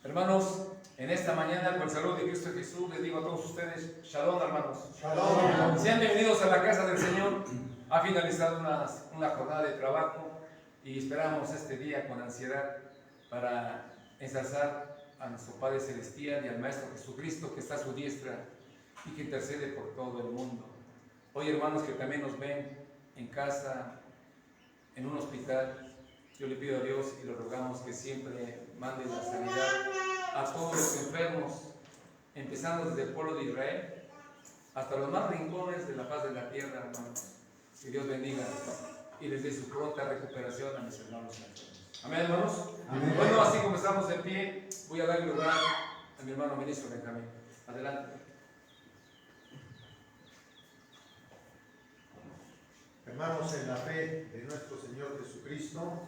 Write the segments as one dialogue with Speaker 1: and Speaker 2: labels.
Speaker 1: Hermanos, en esta mañana, con el saludo de Cristo Jesús, les digo a todos ustedes, Shalom, hermanos.
Speaker 2: Shalom.
Speaker 1: Sean bienvenidos a la casa del Señor. Ha finalizado una jornada de trabajo y esperamos este día con ansiedad para ensalzar a nuestro Padre Celestial y al Maestro Jesucristo que está a su diestra y que intercede por todo el mundo. Hoy, hermanos que también nos ven en casa, en un hospital, yo le pido a Dios y le rogamos que siempre mande la sanidad a todos los enfermos, empezando desde el pueblo de Israel hasta los más rincones de la faz de la tierra, hermanos. Que Dios bendiga y les dé su pronta recuperación a mis hermanos enfermos. Amén, hermanos.
Speaker 2: Amén.
Speaker 1: Bueno, así como estamos de pie, voy a darle lugar a mi hermano ministro Benjamín. Adelante.
Speaker 2: Hermanos, en la fe de nuestro Señor Jesucristo,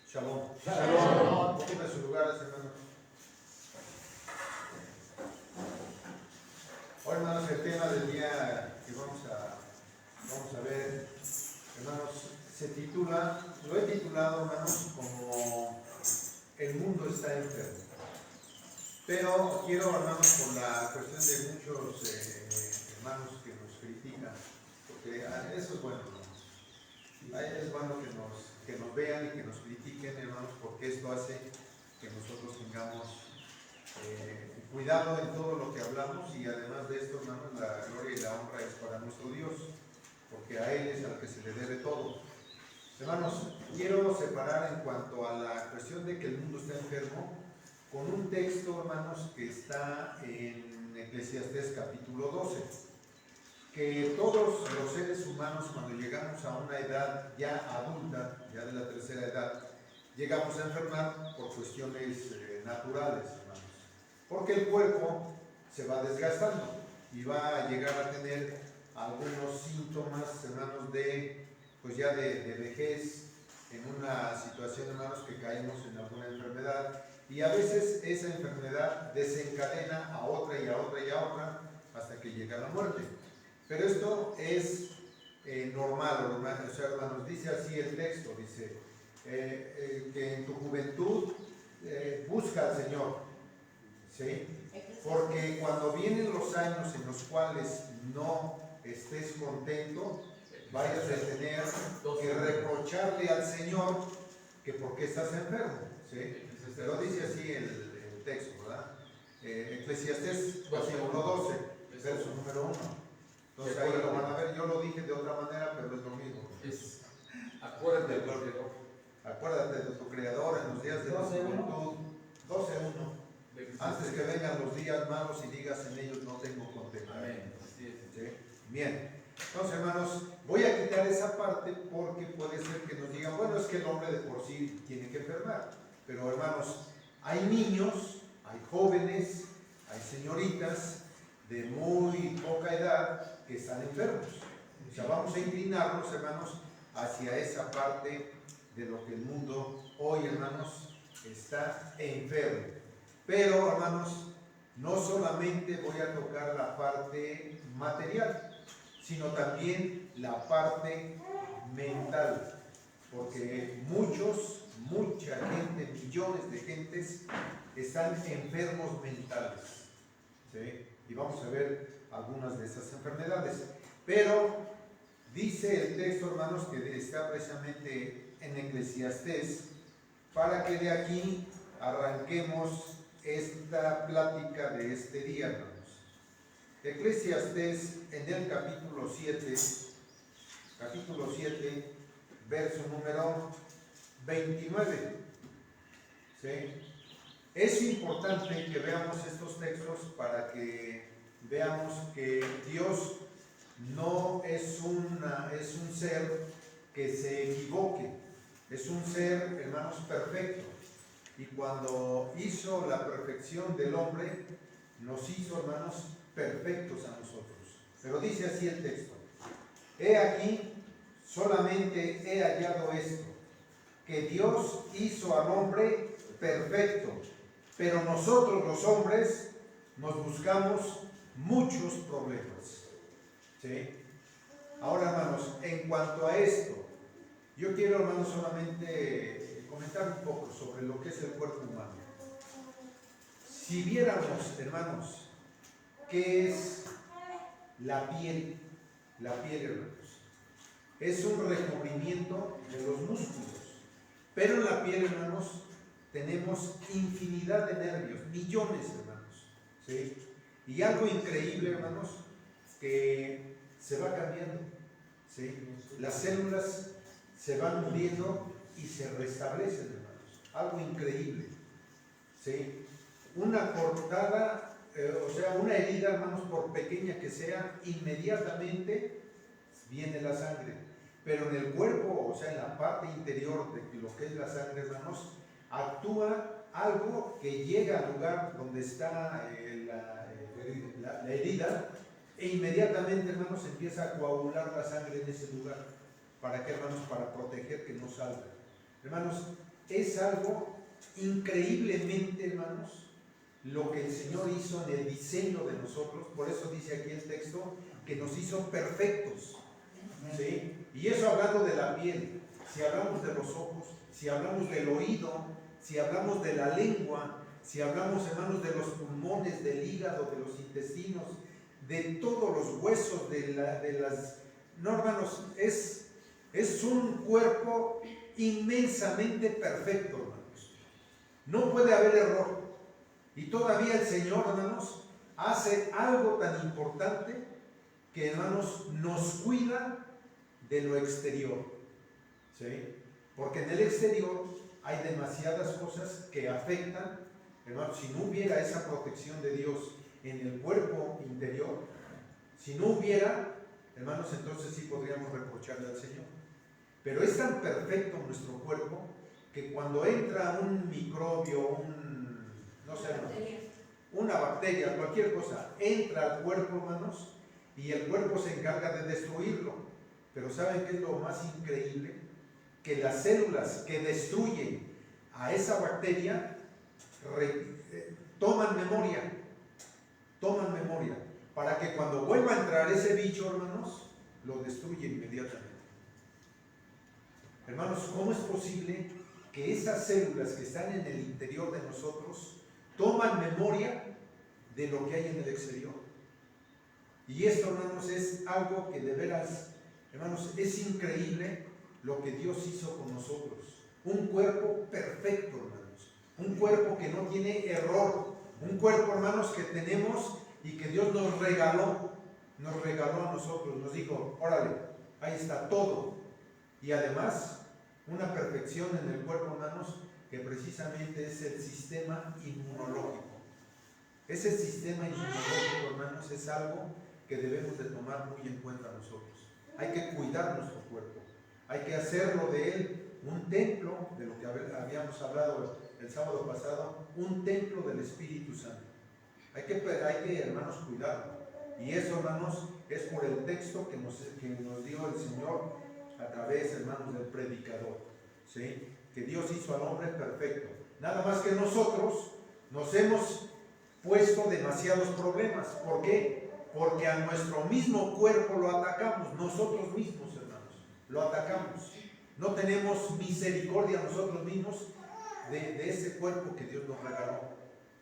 Speaker 2: Shalom.
Speaker 3: Shalom.
Speaker 2: Ocupen sus lugares, hermanos. Hoy, hermanos, el tema del día que vamos a ver, hermanos, lo he titulado, hermanos, como el mundo está enfermo. Pero quiero, hermanos, por la cuestión de muchos hermanos que nos critican, porque eso es bueno, hermanos. Es bueno que nos vean y que nos critiquen, hermanos, porque esto hace que nosotros tengamos cuidado en todo lo que hablamos, y además de esto, hermanos, la gloria y la honra es para nuestro Dios, porque a Él es al que se le debe todo. Hermanos, quiero separar en cuanto a la cuestión de que el mundo está enfermo con un texto, hermanos, que está en Eclesiastés capítulo 12. Que todos los seres humanos, cuando llegamos a una edad ya adulta, ya de la tercera edad, llegamos a enfermar por cuestiones naturales, hermanos. Porque el cuerpo se va desgastando y va a llegar a tener algunos síntomas, hermanos, pues ya de vejez, en una situación, hermanos, que caemos en alguna enfermedad, y a veces esa enfermedad desencadena a otra y a otra y a otra hasta que llega la muerte. Pero esto es normal, hermanos. O sea, hermanos, dice así el texto, dice que en tu juventud busca al Señor, ¿sí? Porque cuando vienen los años en los cuales no estés contento, vayas a tener que reprocharle al Señor que por qué estás enfermo, ¿sí? Pero dice así el texto, ¿verdad? Eclesiastés capítulo 12, verso número 1. Entonces ahí lo van a ver, yo lo dije de otra manera, pero es lo mismo.
Speaker 1: Acuérdate del Creador.
Speaker 2: Acuérdate de tu Creador en los días de tu juventud. 12:1. Antes que vengan los días malos y digas en ellos no tengo contento.
Speaker 1: Amén.
Speaker 2: ¿Sí? Bien. Entonces, hermanos, voy a quitar esa parte porque puede ser que nos digan, bueno, es que el hombre de por sí tiene que enfermar. Pero, hermanos, hay niños, hay jóvenes, hay señoritas de muy poca edad que están enfermos. O sea, vamos a inclinarnos, hermanos, hacia esa parte de lo que el mundo hoy, hermanos, está enfermo. Pero, hermanos, no solamente voy a tocar la parte material, sino también la parte mental, porque mucha gente, millones de gentes están enfermos mentales, ¿sí? Y vamos a ver algunas de esas enfermedades. Pero dice el texto, hermanos, que está precisamente en Eclesiastés, para que de aquí arranquemos esta plática de este día, hermanos. Eclesiastés en el capítulo 7, verso número 29. ¿Sí? Es importante que veamos estos textos para que veamos que Dios no es un ser que se equivoque, es un ser, hermanos, perfecto. Y cuando hizo la perfección del hombre, nos hizo, hermanos, perfectos a nosotros. Pero dice así el texto: he aquí, solamente he hallado esto, que Dios hizo al hombre perfecto, pero nosotros los hombres nos buscamos muchos problemas. ¿Sí? Ahora, hermanos, en cuanto a esto, yo quiero, hermanos, solamente comentar un poco sobre lo que es el cuerpo humano. Si viéramos, hermanos, qué es la piel, hermanos, es un recubrimiento de los músculos, pero en la piel, hermanos, tenemos infinidad de nervios, millones, hermanos, ¿sí? Y algo increíble, hermanos, que se va cambiando, ¿sí? Las células se van muriendo y se restablecen, hermanos, algo increíble, ¿sí? Una cortada, una herida, hermanos, por pequeña que sea, inmediatamente viene la sangre. Pero en el cuerpo, en la parte interior de lo que es la sangre, hermanos, actúa algo que llega al lugar donde está la herida, e inmediatamente, hermanos, empieza a coagular la sangre en ese lugar. ¿Para qué, hermanos? Para proteger que no salga. Hermanos, es algo increíblemente, hermanos, lo que el Señor hizo en el diseño de nosotros. Por eso dice aquí el texto que nos hizo perfectos, ¿sí? Y eso hablando de la piel. Si hablamos de los ojos, si hablamos del oído, si hablamos de la lengua, si hablamos, hermanos, de los pulmones, del hígado, de los intestinos, de todos los huesos, no, hermanos, es un cuerpo inmensamente perfecto, hermanos. No puede haber error. Y todavía el Señor, hermanos, hace algo tan importante que, hermanos, nos cuida de lo exterior, ¿sí? Porque en el exterior hay demasiadas cosas que afectan, hermanos. Si no hubiera esa protección de Dios en el cuerpo interior, si no hubiera, hermanos, entonces sí podríamos reprocharle al Señor. Pero es tan perfecto nuestro cuerpo que cuando entra un microbio, una bacteria, cualquier cosa, entra al cuerpo, hermanos, y el cuerpo se encarga de destruirlo. Pero ¿saben qué es lo más increíble? Que las células que destruyen a esa bacteria toman memoria, para que cuando vuelva a entrar ese bicho, hermanos, lo destruye inmediatamente. Hermanos, ¿cómo es posible que esas células que están en el interior de nosotros toman memoria de lo que hay en el exterior? Y esto, hermanos, es algo que de veras, hermanos, es increíble lo que Dios hizo con nosotros. Un cuerpo perfecto, hermanos, un cuerpo que no tiene error, un cuerpo, hermanos, que tenemos y que Dios nos regaló a nosotros, nos dijo, órale, ahí está todo. Y además, una perfección en el cuerpo, hermanos, que precisamente es el sistema inmunológico. Ese sistema inmunológico, hermanos, es algo que debemos de tomar muy en cuenta nosotros. Hay que cuidar nuestro cuerpo, hay que hacerlo de él un templo, de lo que habíamos hablado el sábado pasado, un templo del Espíritu Santo. Hay que, hermanos, cuidarlo. Y eso, hermanos, es por el texto que nos dio el Señor a través, hermanos, del predicador, ¿sí? Que Dios hizo al hombre perfecto. Nada más que nosotros nos hemos puesto demasiados problemas. ¿Por qué? Porque a nuestro mismo cuerpo lo atacamos, nosotros mismos, hermanos, lo atacamos. No tenemos misericordia nosotros mismos de ese cuerpo que Dios nos regaló.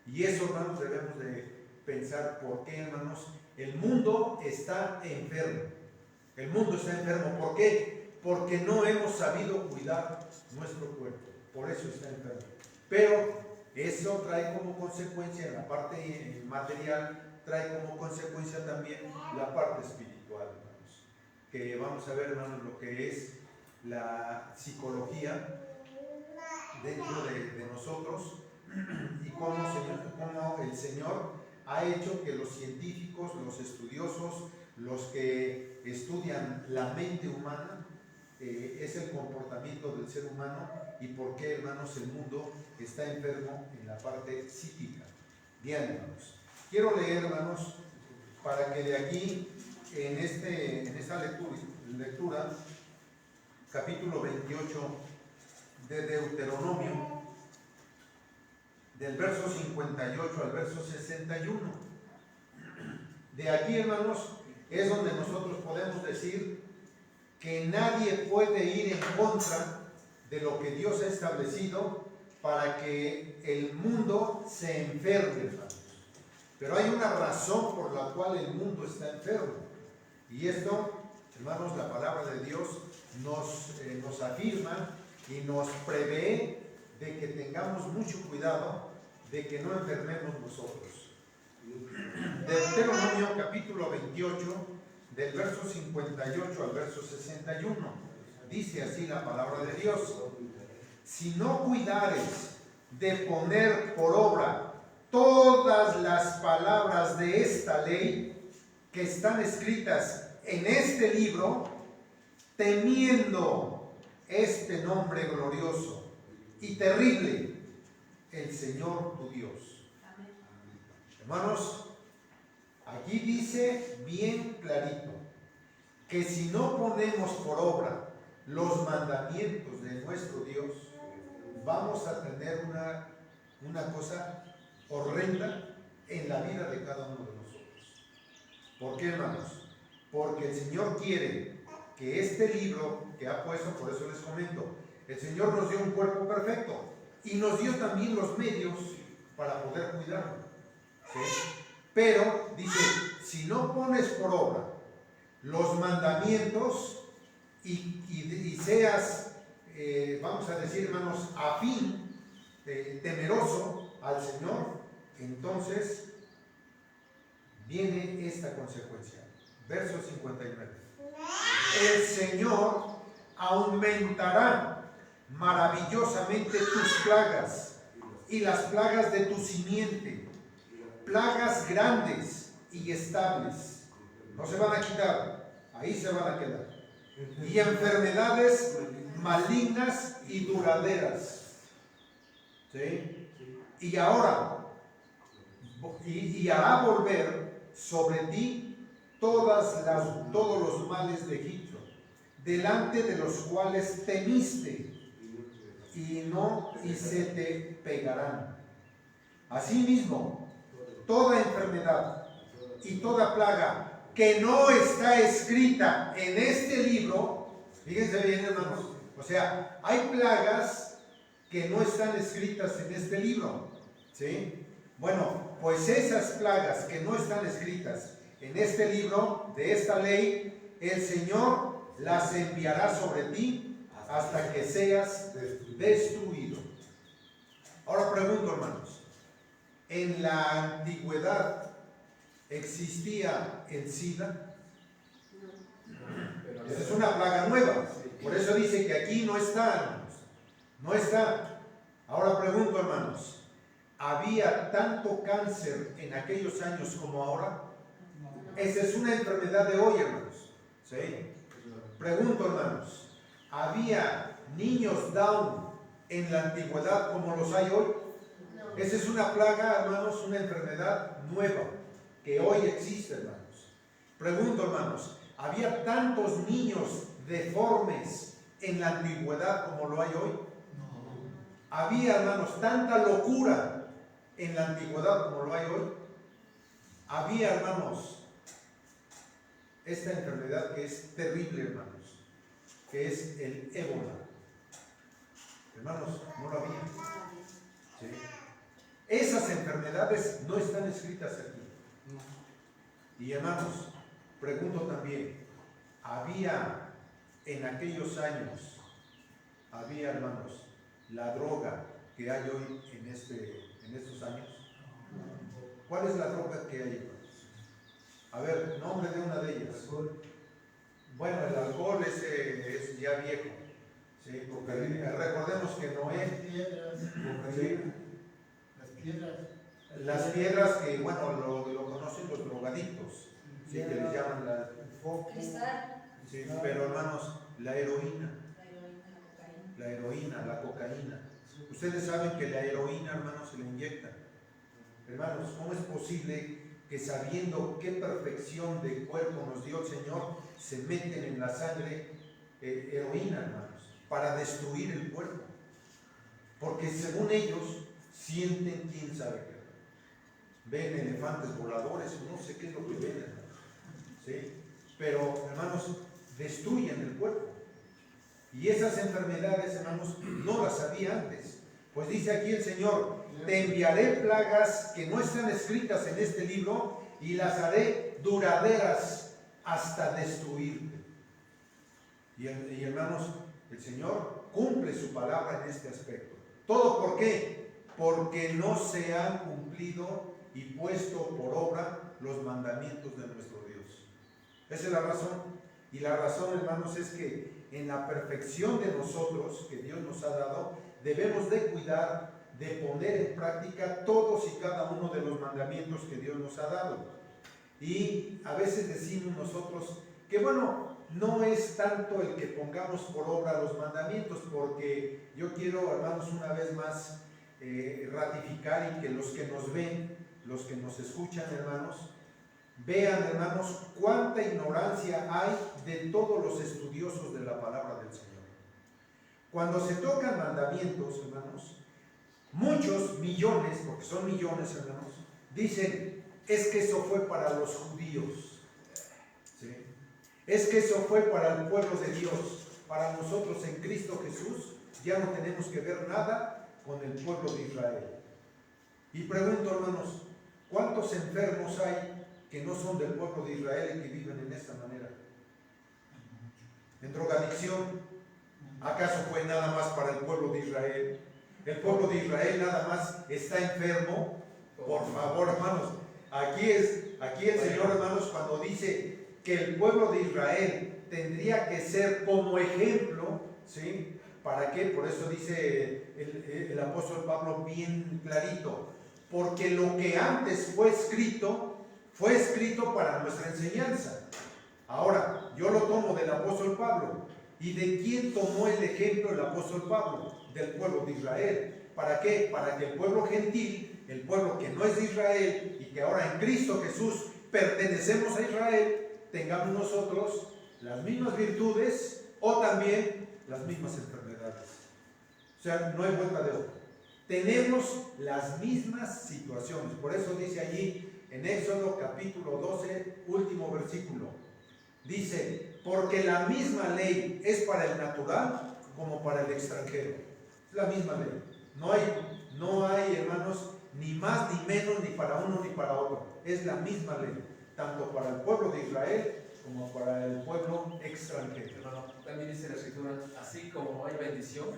Speaker 2: Y eso, hermanos, debemos de pensar por qué, hermanos, el mundo está enfermo. El mundo está enfermo. ¿Por qué? Porque no hemos sabido cuidar nuestro cuerpo. Por eso está enfermo. Pero eso trae como consecuencia en la parte material, trae como consecuencia también la parte espiritual, hermanos. Que vamos a ver, hermanos, lo que es la psicología dentro de nosotros y cómo el Señor ha hecho que los científicos, los estudiosos, los que estudian la mente humana, es el comportamiento del ser humano y por qué, hermanos, el mundo está enfermo en la parte psíquica. Bien, hermanos, quiero leer, hermanos, para que de aquí, en esta lectura, capítulo 28 de Deuteronomio, del verso 58 al verso 61. De aquí, hermanos, es donde nosotros podemos decir que nadie puede ir en contra de lo que Dios ha establecido para que el mundo se enferme, hermanos. Pero hay una razón por la cual el mundo está enfermo. Y esto, hermanos, la palabra de Dios nos afirma y nos prevé de que tengamos mucho cuidado de que no enfermemos nosotros. Deuteronomio capítulo 28, del verso 58 al verso 61, dice así la palabra de Dios: si no cuidares de poner por obra todas las palabras de esta ley que están escritas en este libro, temiendo este nombre glorioso y terrible, el Señor tu Dios. Amén. Hermanos, aquí dice bien clarito que si no ponemos por obra los mandamientos de nuestro Dios, vamos a tener una cosa horrenda en la vida de cada uno de nosotros. ¿Por qué, hermanos? Porque el Señor quiere que este libro que ha puesto, por eso les comento, el Señor nos dio un cuerpo perfecto y nos dio también los medios para poder cuidarlo, ¿sí? Pero dice, si no pones por obra los mandamientos y seas, vamos a decir, hermanos, afín, temeroso al Señor, entonces viene esta consecuencia. Verso 59. El Señor aumentará maravillosamente tus plagas y las plagas de tu simiente, plagas grandes y estables. No se van a quitar, ahí se van a quedar. Y enfermedades malignas y duraderas. ¿Sí? Y ahora, y hará volver sobre ti todos los males de Egipto, delante de los cuales temiste, y se te pegarán. Asimismo, toda enfermedad y toda plaga que no está escrita en este libro, fíjense bien, hermanos, o sea, hay plagas que no están escritas en este libro, ¿sí? Bueno, pues esas plagas que no están escritas en este libro, de esta ley, el Señor las enviará sobre ti hasta que seas destruido. Ahora pregunto, hermanos, ¿en la antigüedad existía el SIDA? Esa es una plaga nueva. Por eso dice que aquí no está, hermanos. No está. Ahora pregunto, hermanos, ¿había tanto cáncer en aquellos años como ahora? Esa es una enfermedad de hoy, hermanos. ¿Sí? Pregunto, hermanos, ¿había niños Down en la antigüedad como los hay hoy? Esa es una plaga, hermanos, una enfermedad nueva que hoy existe, hermanos. Pregunto, hermanos, ¿había tantos niños deformes en la antigüedad como lo hay hoy? ¿Había, hermanos, tanta locura en la antigüedad como lo hay hoy? Había, hermanos, esta enfermedad que es terrible, hermanos, que es el ébola. Hermanos, no lo había. ¿Sí? Esas enfermedades no están escritas aquí. Y hermanos, pregunto también, ¿había en aquellos años, había, hermanos, la droga que hay hoy en estos años? ¿Cuál es la droga que hay, hermanos? A ver, nombre de una de ellas. Bueno, el alcohol es ya viejo, ¿sí? Porque recordemos que Noé, las piedras que, bueno, lo conocen los drogadictos, ¿sí? Que les llaman
Speaker 3: cristal.
Speaker 2: Sí, pero hermanos, la heroína, la cocaína. Ustedes saben que la heroína, hermanos, se le inyecta. Hermanos, ¿cómo es posible que sabiendo qué perfección de cuerpo nos dio el Señor, se meten en la sangre heroína, hermanos, para destruir el cuerpo? Porque según ellos sienten quién sabe qué. Ven elefantes voladores, no sé qué es lo que ven, hermanos, ¿sí? Pero, hermanos, destruyen el cuerpo. Y esas enfermedades, hermanos, no las había antes. Pues dice aquí el Señor, te enviaré plagas que no están escritas en este libro y las haré duraderas hasta destruirte. Y hermanos, el Señor cumple su palabra en este aspecto. ¿Todo por qué? Porque no se han cumplido y puesto por obra los mandamientos de nuestro Dios. Esa es la razón. Y la razón, hermanos, es que en la perfección de nosotros que Dios nos ha dado, debemos de cuidar de poner en práctica todos y cada uno de los mandamientos que Dios nos ha dado. Y a veces decimos nosotros que bueno, no es tanto el que pongamos por obra los mandamientos, porque yo quiero, hermanos, una vez más ratificar y que los que nos ven, los que nos escuchan, hermanos, vean, hermanos, cuánta ignorancia hay de todos los estudiosos de la palabra del Señor. Cuando se tocan mandamientos, hermanos, muchos, millones, porque son millones, hermanos, dicen, es que eso fue para los judíos, ¿sí? Es que eso fue para el pueblo de Dios. Para nosotros en Cristo Jesús ya no tenemos que ver nada con el pueblo de Israel. Y pregunto, hermanos, ¿cuántos enfermos hay que no son del pueblo de Israel y que viven en esta manera? En drogadicción, ¿acaso fue nada más para el pueblo de Israel? El pueblo de Israel nada más está enfermo. Por favor, hermanos, aquí el Señor, hermanos, cuando dice que el pueblo de Israel tendría que ser como ejemplo, ¿sí? ¿Para qué? Por eso dice el apóstol Pablo bien clarito, porque lo que antes fue escrito para nuestra enseñanza. Ahora, yo lo tomo del apóstol Pablo. ¿Y de quién tomó el ejemplo el apóstol Pablo? Del pueblo de Israel. ¿Para qué? Para que el pueblo gentil, el pueblo que no es de Israel y que ahora en Cristo Jesús pertenecemos a Israel, tengamos nosotros las mismas virtudes o también las mismas enfermedades. O sea, no hay vuelta de hoja. Tenemos las mismas situaciones. Por eso dice allí en Éxodo capítulo 12, último versículo. Dice, porque la misma ley es para el natural como para el extranjero. Es la misma ley. No hay, hermanos, ni más ni menos ni para uno ni para otro. Es la misma ley, tanto para el pueblo de Israel como para el pueblo extranjero.
Speaker 1: Hermano, también dice la Escritura, así como hay bendición,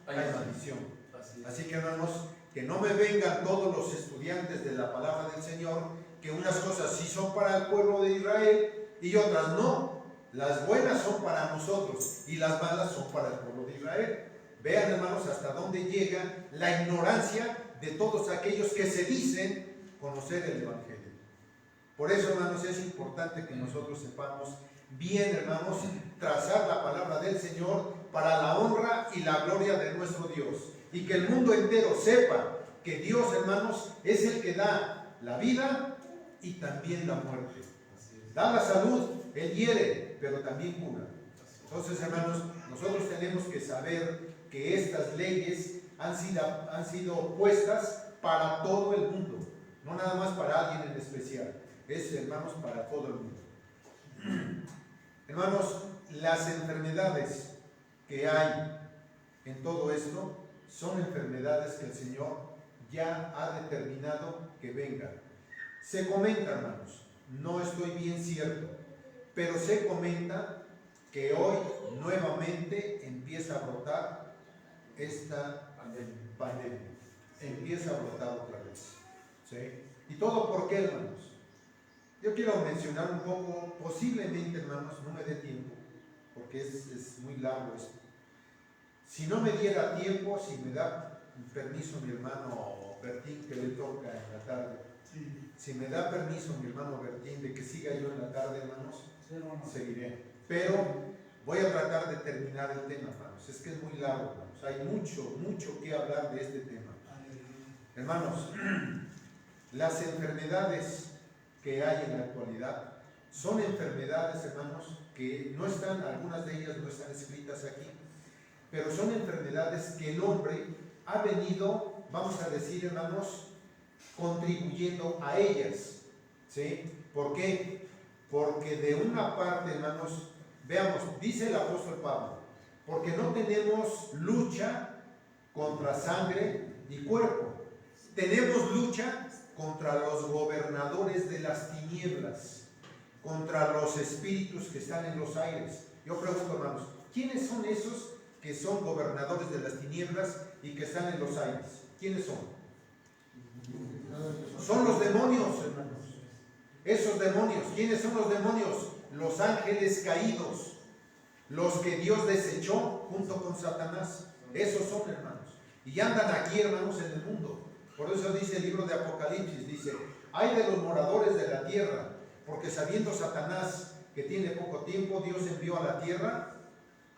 Speaker 1: hay
Speaker 2: maldición.
Speaker 1: Así
Speaker 2: Así que, hermanos, que no me vengan todos los estudiantes de la palabra del Señor, que unas cosas sí son para el pueblo de Israel y otras no. Las buenas son para nosotros y las malas son para el pueblo de Israel. Vean, hermanos, hasta dónde llega la ignorancia de todos aquellos que se dicen conocer el Evangelio. Por eso, hermanos, es importante que nosotros sepamos bien, hermanos, trazar la palabra del Señor para la honra y la gloria de nuestro Dios. Y que el mundo entero sepa que Dios, hermanos, es el que da la vida y también la muerte. Da la salud, Él hiere, pero también cura. Entonces, hermanos, nosotros tenemos que saber que estas leyes han sido puestas para todo el mundo, no nada más para alguien en especial, es, hermanos, para todo el mundo. Hermanos, las enfermedades que hay en todo esto son enfermedades que el Señor ya ha determinado que vengan. Se comenta, hermanos, no estoy bien cierto, pero se comenta que hoy nuevamente empieza a brotar esta pandemia. Empieza a brotar otra vez. ¿Sí? ¿Y todo por qué, hermanos? Yo quiero mencionar un poco, posiblemente, hermanos, no me dé tiempo, porque es muy largo esto. Si no me diera tiempo, si me da permiso mi hermano Bertín, que le toca en la tarde, si me da permiso mi hermano Bertín de que siga yo en la tarde, hermanos, seguiré. Pero voy a tratar de terminar el tema, hermanos. Es que es muy largo, hermanos. Hay mucho que hablar de este tema. Hermanos, las enfermedades que hay en la actualidad son enfermedades, hermanos, que no están, algunas de ellas no están escritas aquí, pero son enfermedades que el hombre ha venido, vamos a decir, hermanos, contribuyendo a ellas. ¿Sí? ¿Por qué? Porque de una parte, hermanos, veamos, dice el apóstol Pablo, porque no tenemos lucha contra sangre y cuerpo. Tenemos lucha contra los gobernadores de las tinieblas, contra los espíritus que están en los aires. Yo pregunto, hermanos, ¿quiénes son esos que son gobernadores de las tinieblas y que están en los aires? ¿Quiénes son? Son los demonios, hermanos. Esos demonios, ¿quiénes son los demonios? Los ángeles caídos, los que Dios desechó junto con Satanás. Esos son, hermanos. Y andan aquí, hermanos, en el mundo. Por eso dice el libro de Apocalipsis, dice: ay de los moradores de la tierra, porque sabiendo Satanás que tiene poco tiempo, Dios envió a la tierra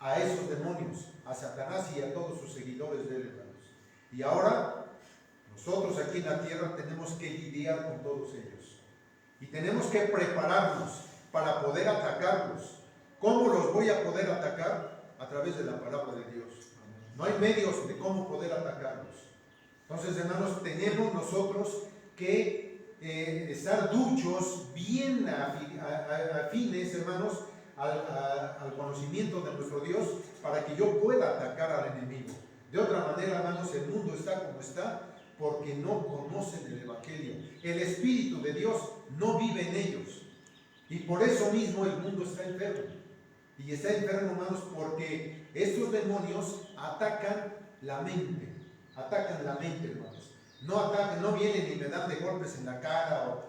Speaker 2: a esos demonios, a Satanás y a todos sus seguidores de él, hermanos. Y ahora, nosotros aquí en la tierra tenemos que lidiar con todos ellos. Y tenemos que prepararnos para poder atacarlos. ¿Cómo los voy a poder atacar? A través de la palabra de Dios. No hay medios de cómo poder atacarlos. Entonces, hermanos, tenemos nosotros que estar duchos, bien afines, hermanos, al conocimiento de nuestro Dios, para que yo pueda atacar al enemigo. De otra manera, hermanos, el mundo está como está porque no conocen el Evangelio. El Espíritu de Dios no vive en ellos. Y por eso mismo el mundo está enfermo. Y está enfermo, hermanos, porque estos demonios atacan la mente. Atacan la mente, hermanos. No vienen y me dan de golpes en la cara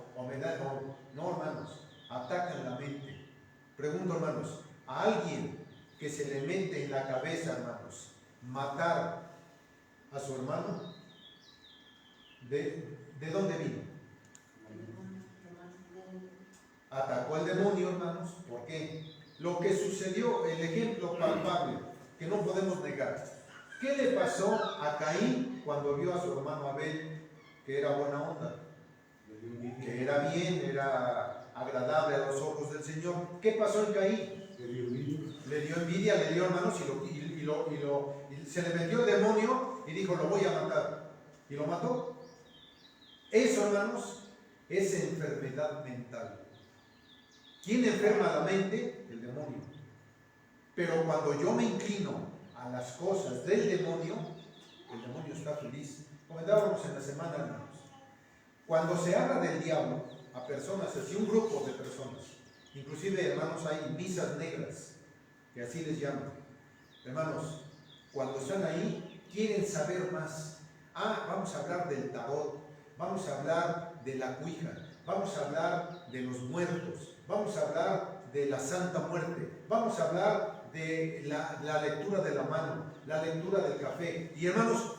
Speaker 2: no, hermanos. Atacan la mente. Pregunto, hermanos, a alguien que se le mete en la cabeza, hermanos, matar a su hermano, ¿de dónde vino? Atacó el demonio, hermanos. ¿Por qué? Lo que sucedió, el ejemplo palpable, que no podemos negar. ¿Qué le pasó a Caín cuando vio a su hermano Abel, que era buena onda? Que era bien, era agradable a los ojos del Señor. ¿Qué pasó en Caín? Le dio envidia, le dio, hermanos, y se le metió el demonio y dijo: lo voy a matar. Y lo mató. Eso, hermanos, es enfermedad mental. ¿Quién enferma la mente? El demonio. Pero cuando yo me inclino a las cosas del demonio, el demonio está feliz. Comentábamos en la semana, hermanos. Cuando se habla del diablo a personas, así un grupo de personas, inclusive, hermanos, hay misas negras, que así les llaman. Hermanos, cuando están ahí, quieren saber más. Vamos a hablar del tarot, vamos a hablar de la cuija, vamos a hablar de los muertos, vamos a hablar de la Santa Muerte, vamos a hablar de la lectura de la mano, la lectura del café. Y, hermanos,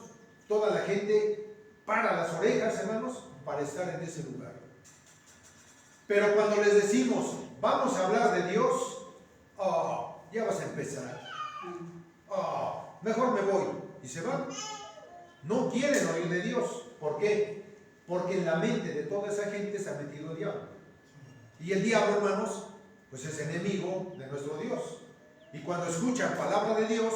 Speaker 2: toda la gente para las orejas, hermanos, para estar en ese lugar. Pero cuando les decimos: vamos a hablar de Dios, ya vas a empezar. Mejor me voy. Y se van. No quieren oír de Dios. ¿Por qué? Porque en la mente de toda esa gente se ha metido el diablo. Y el diablo, hermanos, pues es enemigo de nuestro Dios. Y cuando escuchan palabra de Dios,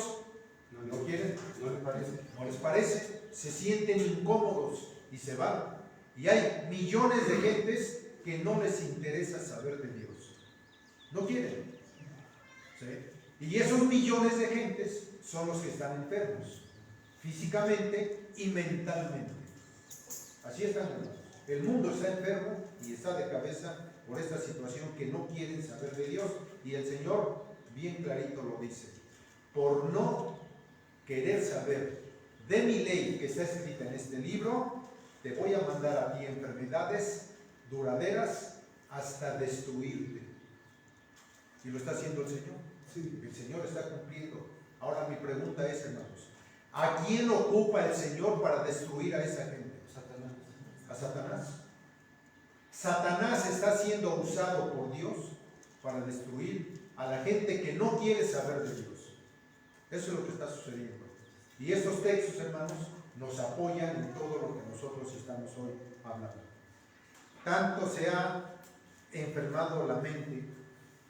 Speaker 2: no quieren, no les parece, se sienten incómodos y se van. Y hay millones de gentes que no les interesa saber de Dios. No quieren. ¿Sí? Y esos millones de gentes son los que están enfermos, físicamente y mentalmente. Así están, hermanos. El mundo está enfermo y está de cabeza por esta situación que no quieren saber de Dios. Y el Señor bien clarito lo dice: por no querer saber de mi ley que está escrita en este libro, te voy a mandar a ti enfermedades duraderas hasta destruirte. ¿Y lo está haciendo el Señor? Sí, el Señor está cumpliendo. Ahora mi pregunta es, hermanos, ¿a quién ocupa el Señor para destruir a esa gente? A Satanás. Satanás está siendo usado por Dios para destruir a la gente que no quiere saber de Dios. Eso es lo que está sucediendo. Y estos textos, hermanos, nos apoyan en todo lo que nosotros estamos hoy hablando. Tanto se ha enfermado la mente,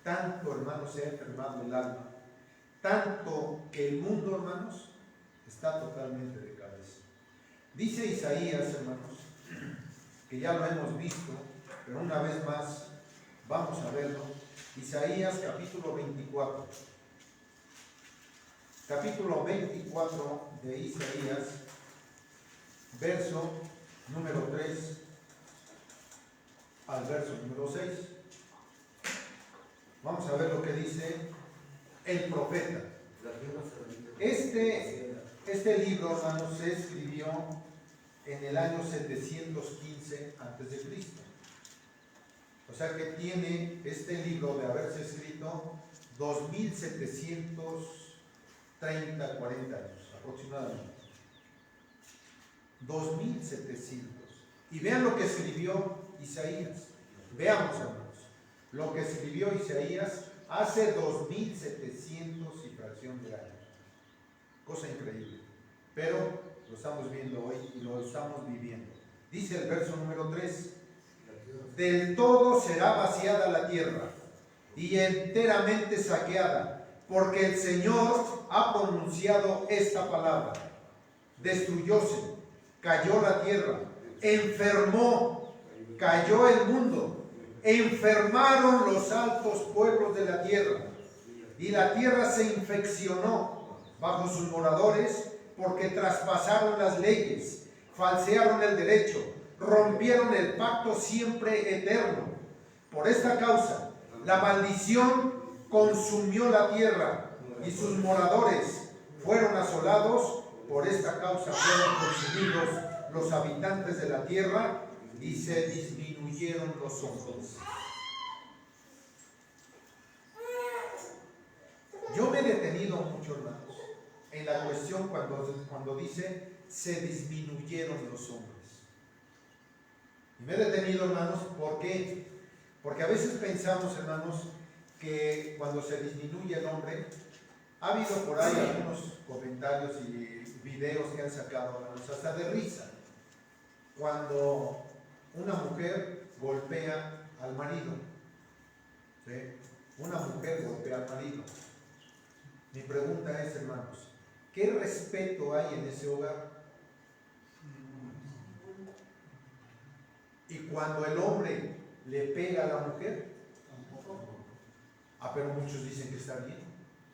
Speaker 2: tanto, hermanos, se ha enfermado el alma, tanto que el mundo, hermanos, está totalmente de cabeza. Dice Isaías, hermanos, que ya lo hemos visto, pero una vez más vamos a verlo. Isaías capítulo 24. capítulo 24 de Isaías, verso número 3 al verso número 6. Vamos a ver lo que dice el profeta. Este libro, hermanos, se escribió en el año 715 a.C. O sea que tiene este libro de haberse escrito 2730, 40 años aproximadamente. 2700. Y vean lo que escribió Isaías. Veamos, hermanos, lo que escribió Isaías hace 2700 y fracción de años. Cosa increíble. Pero lo estamos viendo hoy y lo estamos viviendo. Dice el verso número 3: del todo será vaciada la tierra y enteramente saqueada, porque el Señor ha pronunciado esta palabra. Destruyóse, cayó la tierra, enfermó, cayó el mundo, enfermaron los altos pueblos de la tierra, y la tierra se infeccionó bajo sus moradores, porque traspasaron las leyes, falsearon el derecho, rompieron el pacto siempre eterno. Por esta causa, la maldición consumió la tierra y sus moradores fueron asolados. Por esta causa fueron consumidos los habitantes de la tierra y se disminuyeron los hombres. Yo me he detenido mucho, hermanos, en la cuestión cuando dice se disminuyeron los hombres. Y me he detenido, hermanos, ¿por qué? Porque a veces pensamos, hermanos, que cuando se disminuye el hombre, ha habido por ahí algunos comentarios y videos que han sacado, hermanos, hasta de risa, cuando una mujer golpea al marido. ¿Sí? Una mujer golpea al marido. Mi pregunta es, hermanos, ¿qué respeto hay en ese hogar? Y cuando el hombre le pega a la mujer, pero muchos dicen que está bien.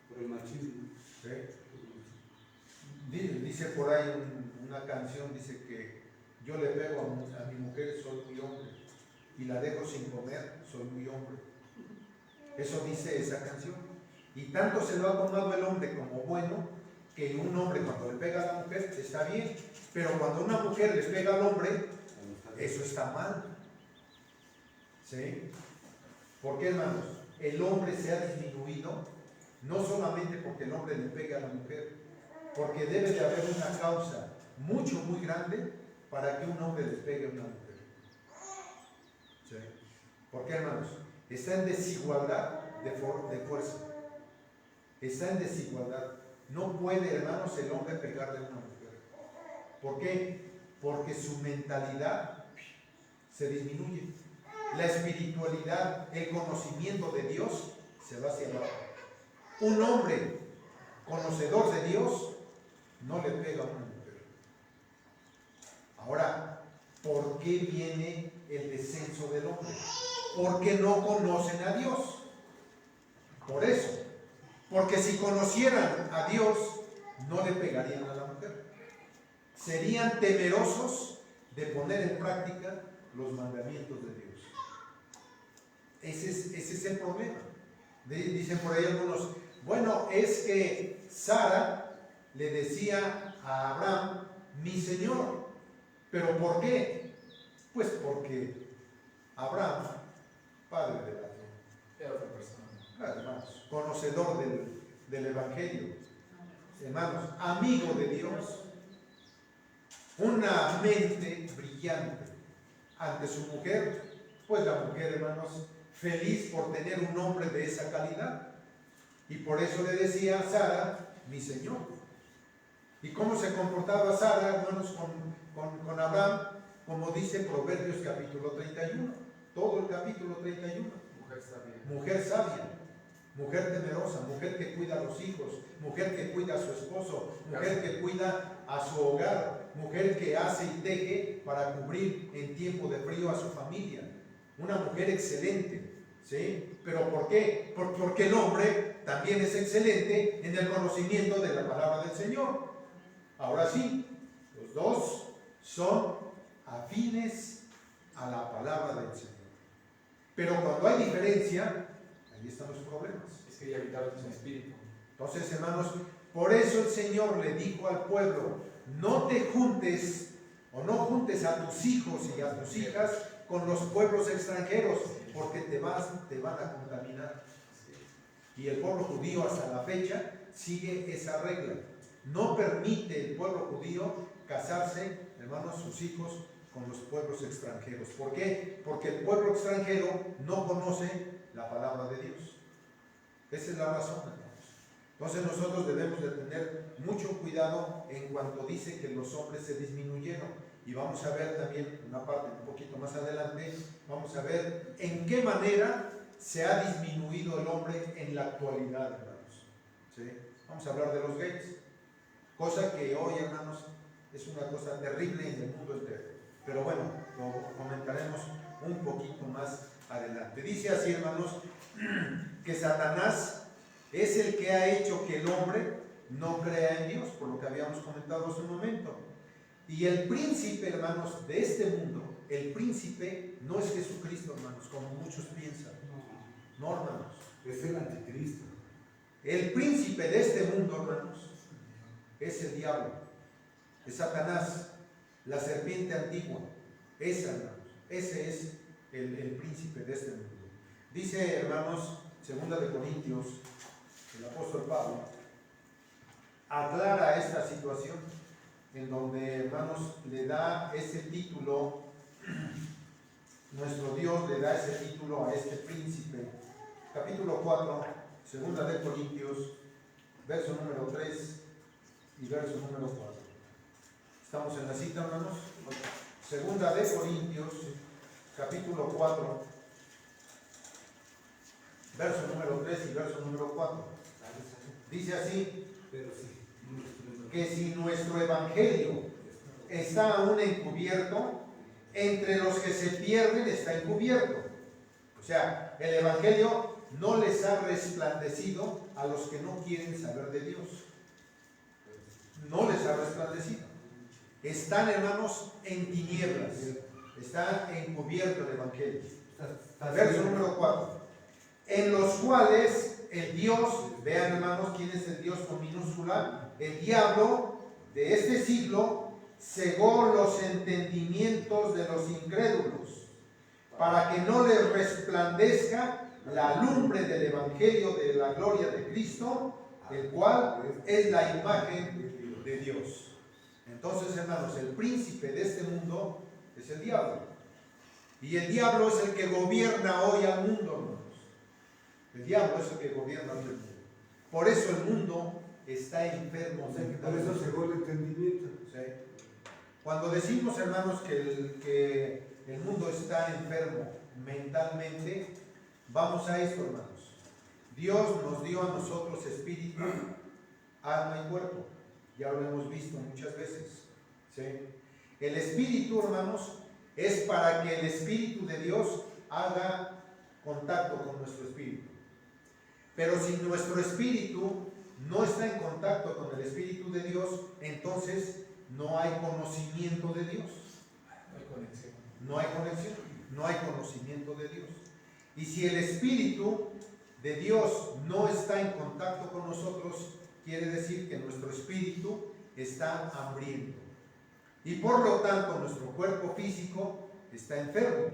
Speaker 4: Por el machismo.
Speaker 2: ¿Sí? Dice por ahí una canción, dice que yo le pego a mi mujer, soy muy hombre, y la dejo sin comer, soy muy hombre. Eso dice esa canción. Y tanto se lo ha tomado el hombre como bueno, que un hombre cuando le pega a la mujer está bien, pero cuando una mujer le pega al hombre, eso está mal. ¿Sí? ¿Por qué, hermanos? El hombre se ha disminuido, no solamente porque el hombre le pegue a la mujer, porque debe de haber una causa muy grande para que un hombre le pegue a una mujer. ¿Sí? ¿Por qué, hermanos? Está en desigualdad de fuerza. Está en desigualdad. No puede, hermanos, el hombre pegarle a una mujer. ¿Por qué? Porque su mentalidad se disminuye. La espiritualidad, el conocimiento de Dios se va hacia abajo. Un hombre conocedor de Dios no le pega a una mujer. Ahora, ¿por qué viene el descenso del hombre? Porque no conocen a Dios. Por eso. Porque si conocieran a Dios, no le pegarían a la mujer. Serían temerosos de poner en práctica los mandamientos de Dios. Ese es el problema. Dicen por ahí algunos, bueno, es que Sara le decía a Abraham, mi señor. ¿Pero por qué? Pues porque Abraham, padre de la fe,
Speaker 1: era otra persona.
Speaker 2: claro, hermanos, conocedor del Evangelio, hermanos, amigo de Dios, una mente brillante ante su mujer, pues la mujer, hermanos, feliz por tener un hombre de esa calidad, y por eso le decía a Sara, mi señor. ¿Y cómo se comportaba Sara, hermanos, con Abraham? Como dice Proverbios capítulo 31, todo el capítulo 31.
Speaker 1: Mujer sabia.
Speaker 2: Mujer sabia, mujer temerosa, mujer que cuida a los hijos, mujer que cuida a su esposo, mujer que cuida a su hogar, mujer que hace y teje para cubrir en tiempo de frío a su familia. Una mujer excelente, ¿sí? ¿Pero por qué? Porque el hombre también es excelente en el conocimiento de la palabra del Señor. Ahora sí, los dos son afines a la palabra del Señor. Pero cuando hay diferencia, ahí están los problemas.
Speaker 1: Es que ella habitaba en su espíritu.
Speaker 2: Entonces, hermanos, por eso el Señor le dijo al pueblo: no te juntes o no juntes a tus hijos y a tus hijas con los pueblos extranjeros, porque te van a contaminar. Y el pueblo judío hasta la fecha sigue esa regla. No permite el pueblo judío casarse, hermanos, sus hijos con los pueblos extranjeros. ¿Por qué? Porque el pueblo extranjero no conoce la palabra de Dios. Esa es la razón, hermanos. Entonces nosotros debemos de tener mucho cuidado en cuanto dice que los hombres se disminuyeron. Y vamos a ver también una parte un poquito más adelante, vamos a ver en qué manera se ha disminuido el hombre en la actualidad, hermanos. ¿Sí? Vamos a hablar de los gays, cosa que hoy, hermanos, es una cosa terrible en el mundo entero. Pero bueno, lo comentaremos un poquito más adelante. Dice así, hermanos, que Satanás es el que ha hecho que el hombre no crea en Dios, por lo que habíamos comentado hace un momento. Y el príncipe, hermanos, de este mundo, el príncipe no es Jesucristo, hermanos, como muchos piensan. No, hermanos.
Speaker 4: Es el anticristo.
Speaker 2: El príncipe de este mundo, hermanos, es el diablo, es Satanás, la serpiente antigua. Ese, hermanos, ese es el príncipe de este mundo. Dice, hermanos, 2 de Corintios, el apóstol Pablo aclara esta situación en donde, hermanos, le da ese título, nuestro Dios le da ese título a este príncipe. Capítulo 4, 2 de Corintios, verso número 3 y verso número 4. ¿Estamos en la cita, hermanos? 2 de Corintios, capítulo 4, verso número 3 y verso número 4. Dice así: que si nuestro evangelio está aún encubierto, entre los que se pierden está encubierto. O sea, el evangelio no les ha resplandecido a los que no quieren saber de Dios. No les ha resplandecido. Están, hermanos, en tinieblas. Está encubierto el evangelio. Verso número 4. En los cuales el Dios, vean, hermanos, quién es el Dios con minúscula, el diablo de este siglo cegó los entendimientos de los incrédulos, para que no les resplandezca la lumbre del evangelio de la gloria de Cristo, el cual es la imagen de Dios. Entonces, hermanos, el príncipe de este mundo es el diablo. Y el diablo es el que gobierna hoy al mundo, hermanos. El diablo es el que gobierna hoy al mundo. Por eso el mundo está enfermo.
Speaker 4: O sea, que por eso cegó el entendimiento.
Speaker 2: ¿Sí? Cuando decimos, hermanos, que el mundo está enfermo mentalmente, vamos a esto, hermanos. Dios nos dio a nosotros espíritu, alma y cuerpo. Ya lo hemos visto muchas veces. ¿Sí? El espíritu, hermanos, es para que el espíritu de Dios haga contacto con nuestro espíritu. Pero si nuestro espíritu no está en contacto con el espíritu de Dios, entonces no hay conocimiento de Dios.
Speaker 1: No hay conexión.
Speaker 2: No hay conexión, no hay conocimiento de Dios. Y si el espíritu de Dios no está en contacto con nosotros, quiere decir que nuestro espíritu está hambriento. Y por lo tanto nuestro cuerpo físico está enfermo.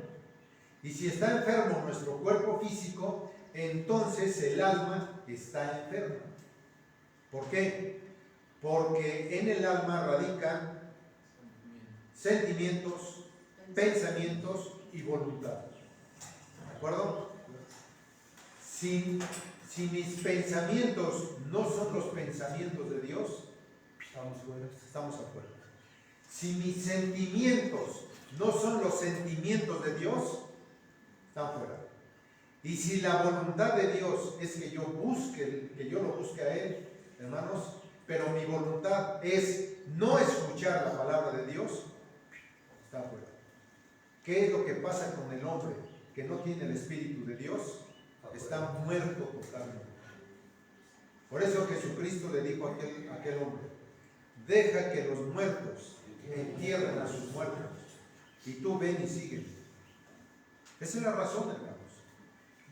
Speaker 2: Y si está enfermo nuestro cuerpo físico, entonces el alma está enferma. ¿Por qué? Porque en el alma radican sentimientos, pensamientos y voluntad. ¿De acuerdo? Si mis pensamientos no son los pensamientos de Dios, estamos afuera. Si mis sentimientos no son los sentimientos de Dios, están fuera. Y si la voluntad de Dios es que yo lo busque a Él, hermanos, pero mi voluntad es no escuchar la palabra de Dios, está fuera. ¿Qué es lo que pasa con el hombre que no tiene el Espíritu de Dios? Está muerto totalmente. Por eso Jesucristo le dijo a aquel hombre: deja que los muertos entierren a sus muertos, y tú ven y sígueme. Esa es la razón, hermanos.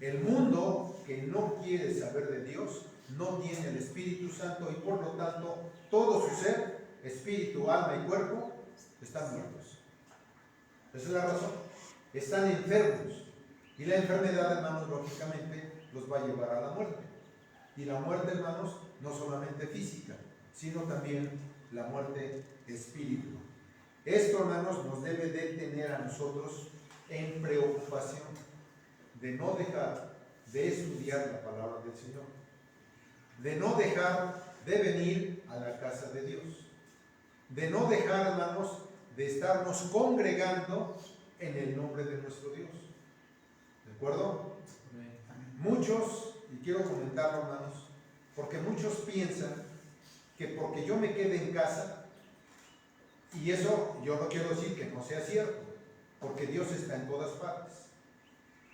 Speaker 2: El mundo que no quiere saber de Dios no tiene el Espíritu Santo, y por lo tanto todo su ser, espíritu, alma y cuerpo, están muertos. Esa es la razón. Están enfermos. Y la enfermedad, hermanos, lógicamente los va a llevar a la muerte. Y la muerte, hermanos, no solamente física, sino también la muerte espiritual. Esto, hermanos, nos debe de tener a nosotros en preocupación de no dejar de estudiar la palabra del Señor, de no dejar de venir a la casa de Dios, de no dejar, hermanos, de estarnos congregando en el nombre de nuestro Dios. ¿De acuerdo? Muchos, y quiero comentarlo, hermanos, porque muchos piensan que porque yo me quede en casa, y eso yo no quiero decir que no sea cierto, porque Dios está en todas partes.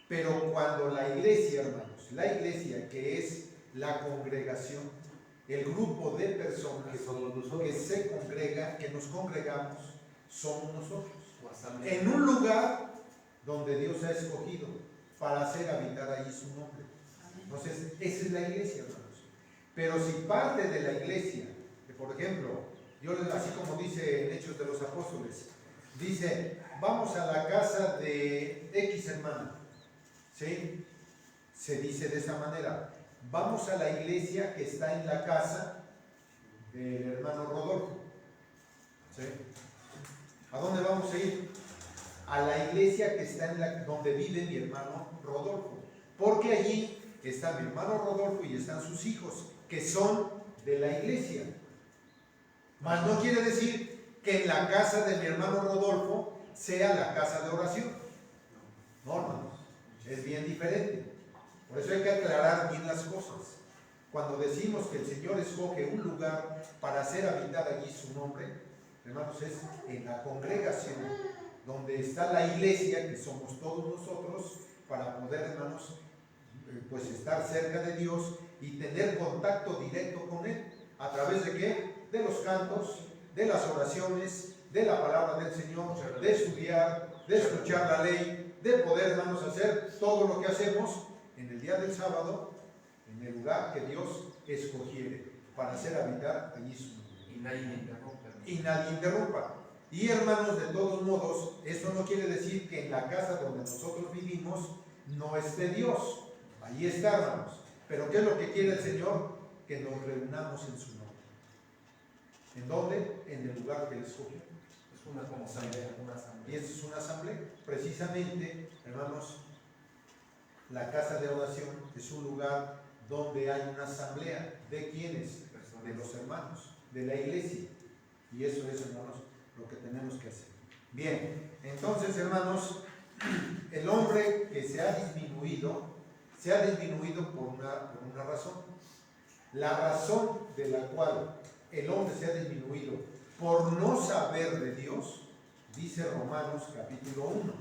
Speaker 2: Pero cuando la iglesia, hermanos, la iglesia que es la congregación, el grupo de personas que se congrega, que nos congregamos, somos nosotros. En un lugar donde Dios ha escogido para hacer habitar allí su nombre. Entonces, esa es la iglesia, hermanos. Pero si parte de la iglesia, que por ejemplo, así como dice en Hechos de los Apóstoles, dice: vamos a la casa de X hermana, ¿sí? Se dice de esa manera: vamos a la iglesia que está en la casa del hermano Rodolfo, ¿sí? ¿A dónde vamos a ir? A la iglesia que está donde vive mi hermano Rodolfo, porque allí está mi hermano Rodolfo y están sus hijos, que son de la iglesia. Mas no quiere decir que en la casa de mi hermano Rodolfo sea la casa de oración. No, hermanos, es bien diferente. Por eso hay que aclarar bien las cosas. Cuando decimos que el Señor escoge un lugar para hacer habitar allí su nombre, hermanos, es en la congregación donde está la iglesia, que somos todos nosotros, para poder, hermanos, pues estar cerca de Dios y tener contacto directo con Él. ¿A través de qué? De los cantos, de las oraciones, de la palabra del Señor, de estudiar, de escuchar la ley, de poder, hermanos, hacer todo lo que hacemos en el día del sábado, en el lugar que Dios escogiere para hacer habitar allí su nombre. Y nadie interrumpa. Y hermanos, de todos modos, esto no quiere decir que en la casa donde nosotros vivimos no esté Dios. Ahí está, hermanos. Pero ¿qué es lo que quiere el Señor? Que nos reunamos en su nombre. ¿En dónde? En el lugar que Él escogió.
Speaker 1: Es una asamblea.
Speaker 2: Y esta es una asamblea. Precisamente, hermanos, la casa de oración es un lugar donde hay una asamblea. ¿De quiénes? De los hermanos, de la iglesia. Y eso es, hermanos, lo que tenemos que hacer. Bien, entonces, hermanos, el hombre que se ha disminuido por una razón. La razón de la cual el hombre se ha disminuido por no saber de Dios, dice Romanos capítulo 1.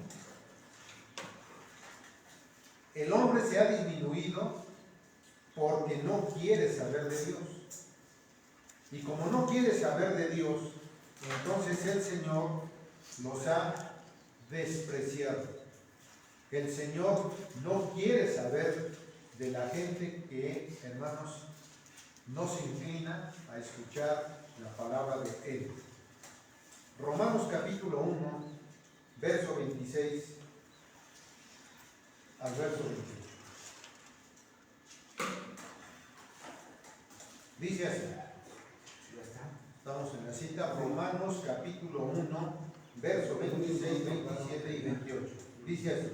Speaker 2: El hombre se ha disminuido porque no quiere saber de Dios. Y como no quiere saber de Dios, entonces el Señor los ha despreciado. El Señor no quiere saber de la gente que, hermanos, no se inclina a escuchar la palabra de Él. Romanos capítulo 1, verso 26 al verso 28. Dice así. Estamos en la cita, Romanos capítulo 1, verso 26, 27 y 28. Dice así: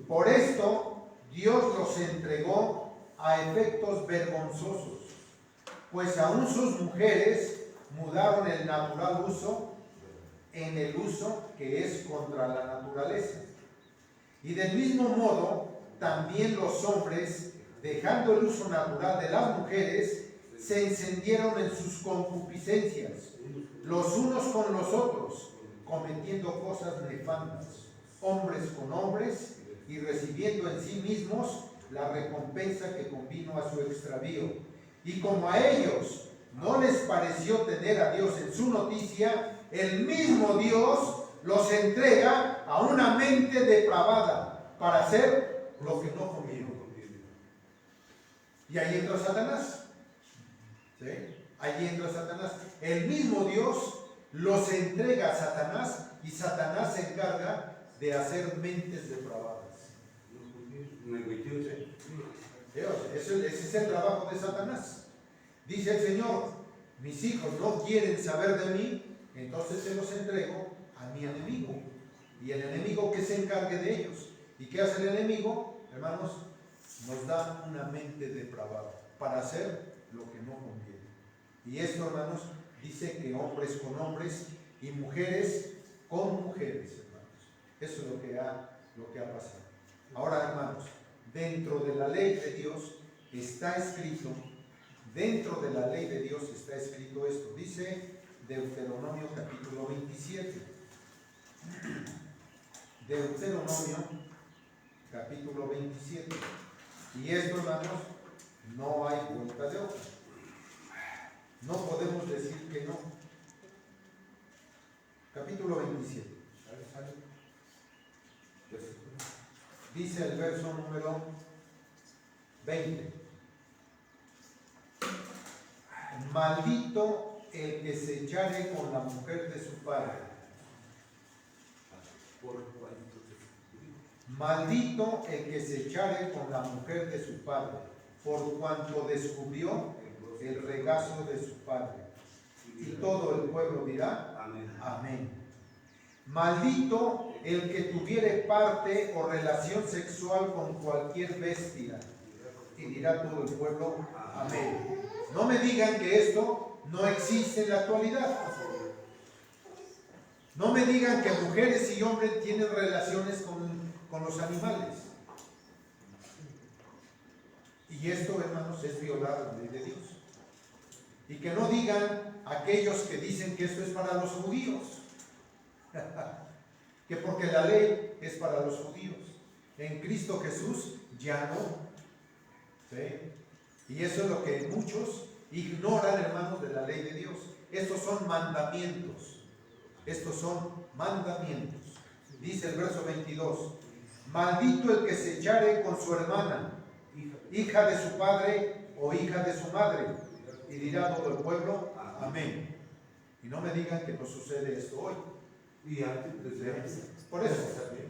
Speaker 2: por esto Dios los entregó a efectos vergonzosos, pues aún sus mujeres mudaron el natural uso en el uso que es contra la naturaleza. Y del mismo modo, también los hombres, dejando el uso natural de las mujeres, se encendieron en sus concupiscencias, los unos con los otros, cometiendo cosas nefandas, hombres con hombres, y recibiendo en sí mismos la recompensa que convino a su extravío. Y como a ellos no les pareció tener a Dios en su noticia, el mismo Dios los entrega a una mente depravada para hacer lo que no conviene. Y ahí entra Satanás. ¿Sí? Ahí entra Satanás. El mismo Dios los entrega a Satanás y Satanás se encarga de hacer mentes depravadas. Ese es el trabajo de Satanás. Dice el Señor, mis hijos no quieren saber de mí, entonces se los entrego a mi enemigo. Y el enemigo que se encargue de ellos. ¿Y qué hace el enemigo? Hermanos, nos da una mente depravada para hacer lo que no conviene. Y esto, hermanos, dice que hombres con hombres y mujeres con mujeres, hermanos. Eso es lo que ha pasado. Ahora, hermanos, dentro de la ley de Dios está escrito, esto. Dice Deuteronomio capítulo 27. Deuteronomio capítulo 27. Y esto, hermanos, no hay vuelta de hoja. No podemos decir que no. Capítulo 27. Dice el verso número 20. Maldito el que se echare con la mujer de su padre. Maldito el que se echare con la mujer de su padre, por cuanto descubrió el regazo de su padre. Y todo el pueblo dirá, amén. Maldito el que tuviere parte o relación sexual con cualquier bestia. Y dirá todo el pueblo, amén. No me digan que esto no existe en la actualidad. No me digan que mujeres y hombres tienen relaciones con los animales. Y esto, hermanos, es violar la ley de Dios. Y que no digan aquellos que dicen que esto es para los judíos. Que porque la ley es para los judíos. En Cristo Jesús ya no. ¿Sí? Y eso es lo que muchos ignoran, hermanos, de la ley de Dios. Estos son mandamientos. Estos son mandamientos. Dice el verso 22. Maldito el que se echare con su hermana, hija de su padre o hija de su madre. Y dirá todo el pueblo, amén. Y no me digan que no sucede esto hoy.
Speaker 4: Y antes,
Speaker 2: por eso,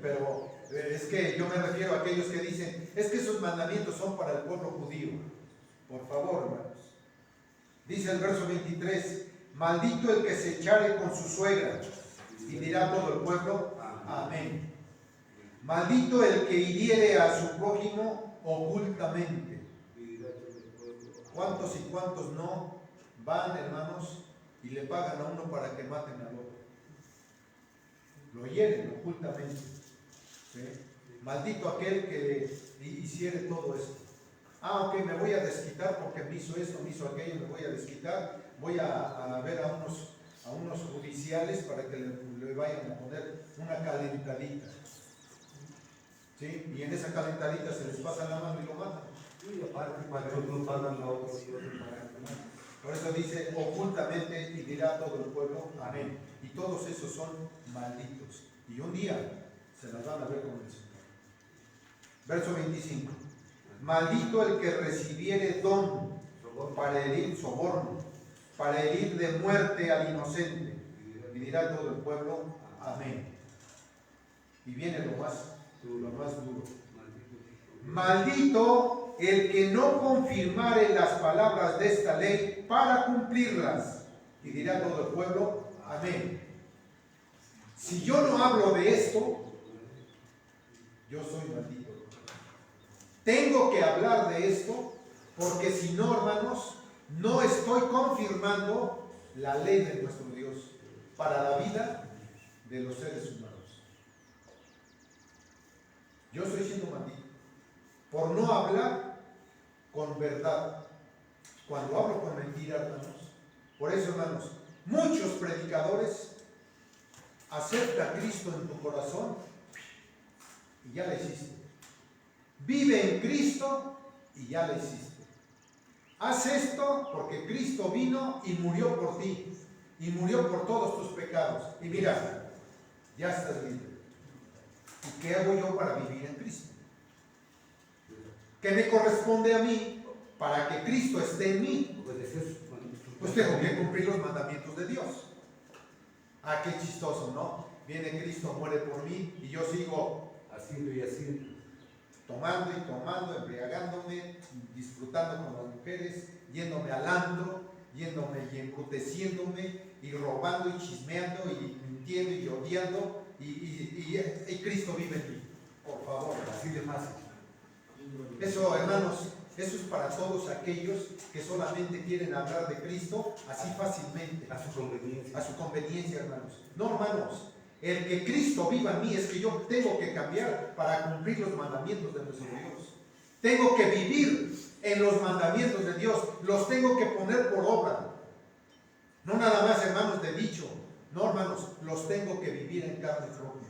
Speaker 2: pero es que yo me refiero a aquellos que dicen, es que esos mandamientos son para el pueblo judío. Por favor, hermanos. Dice el verso 23, maldito el que se echare con su suegra. Y dirá todo el pueblo, amén. Maldito el que hiriere a su prójimo ocultamente. ¿Cuántos y cuántos no van, hermanos, y le pagan a uno para que maten al otro? Lo hieren ocultamente. ¿Sí? Maldito aquel que hiciere todo esto. Ok, me voy a desquitar porque me hizo esto, me hizo aquello, me voy a desquitar. Voy a ver a unos judiciales para que le vayan a poner una calentadita. ¿Sí? Y en esa calentadita se les pasa la mano y lo matan.
Speaker 4: Y aparte, para que no pagan a otros.
Speaker 2: Por eso dice ocultamente y dirá todo el pueblo, amén. Y todos esos son malditos. Y un día se las van a ver con el Señor. Verso 25. Maldito el que recibiere don para herir, soborno, para herir de muerte al inocente. Y dirá todo el pueblo, amén. Y viene lo más duro. Maldito el que no confirmare las palabras de esta ley para cumplirlas. Y dirá todo el pueblo, amén. Si yo no hablo de esto, yo soy maldito. Tengo que hablar de esto, porque si no, hermanos, no estoy confirmando la ley de nuestro Dios para la vida de los seres humanos. Yo estoy siendo maldito por no hablar con verdad. Cuando hablo con mentira, hermanos. Por eso, hermanos, muchos predicadores acepta a Cristo en tu corazón y ya le hiciste. Vive en Cristo y ya le hiciste. Haz esto porque Cristo vino y murió por ti. Y murió por todos tus pecados. Y mira, ya estás libre. ¿Y qué hago yo para vivir en Cristo? ¿Qué me corresponde a mí para que Cristo esté en mí? Pues tengo que cumplir los mandamientos de Dios. Ah, qué chistoso, ¿no? Viene Cristo, muere por mí y yo sigo
Speaker 4: haciendo y haciendo,
Speaker 2: tomando y tomando, embriagándome, disfrutando con las mujeres, yéndome al antro, yéndome y embruteciéndome y robando y chismeando y mintiendo y odiando y Cristo vive en mí. Por favor,
Speaker 4: así de fácil.
Speaker 2: eso, hermanos, eso es para todos aquellos que solamente quieren hablar de Cristo así fácilmente.
Speaker 4: A su conveniencia.
Speaker 2: A su conveniencia, hermanos. No, hermanos. El que Cristo viva en mí es que yo tengo que cambiar para cumplir los mandamientos de nuestro Dios. Tengo que vivir en los mandamientos de Dios. Los tengo que poner por obra. No nada más, hermanos, de dicho. No, hermanos, los tengo que vivir en carne propia.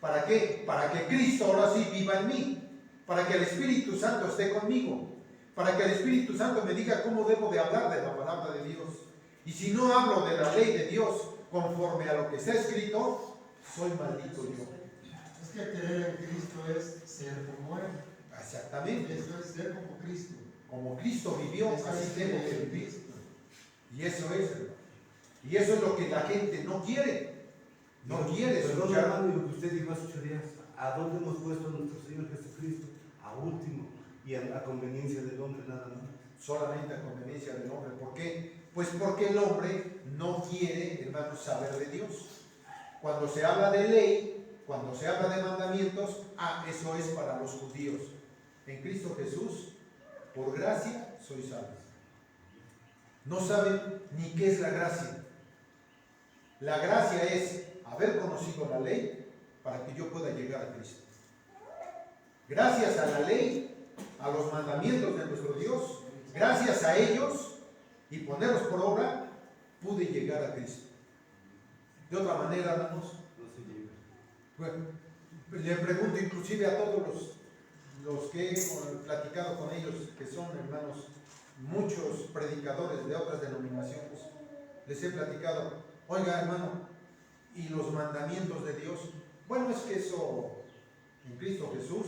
Speaker 2: ¿Para qué? Para que Cristo ahora sí viva en mí. Para que el Espíritu Santo esté conmigo, para que el Espíritu Santo me diga cómo debo de hablar de la palabra de Dios. Y si no hablo de la ley de Dios conforme a lo que está escrito, soy maldito yo.
Speaker 5: Es que creer en Cristo es ser como Él.
Speaker 2: Exactamente.
Speaker 5: Eso es ser como Cristo.
Speaker 2: Como Cristo vivió,
Speaker 5: Eso
Speaker 2: así
Speaker 5: es
Speaker 2: tengo que
Speaker 5: creer en
Speaker 2: vivir.
Speaker 5: Cristo.
Speaker 2: Y eso es, hermano. Y eso es lo que la gente no quiere. No quiere
Speaker 4: Perdón,
Speaker 2: escuchar.
Speaker 4: hermano, lo que usted dijo hace 8 días. ¿A dónde hemos puesto a nuestro Señor Jesucristo? A último y a conveniencia del hombre nada más.
Speaker 2: Solamente a conveniencia del hombre. ¿Por qué? Pues porque el hombre no quiere, hermanos, saber de Dios. Cuando se habla de ley, cuando se habla de mandamientos, eso es para los judíos. En Cristo Jesús, por gracia, soy salvo. No saben ni qué es la gracia. La gracia es haber conocido la ley para que yo pueda llegar a Cristo. Gracias a la ley, a los mandamientos de nuestro Dios, gracias a ellos y ponerlos por obra, pude llegar a Cristo. De otra manera, hermanos,
Speaker 4: No se llega.
Speaker 2: bueno, le pregunto inclusive a todos los que he platicado con ellos, que son, hermanos, muchos predicadores de otras denominaciones, les he platicado, oiga, hermano, ¿y los mandamientos de Dios? Bueno, es que eso en Cristo Jesús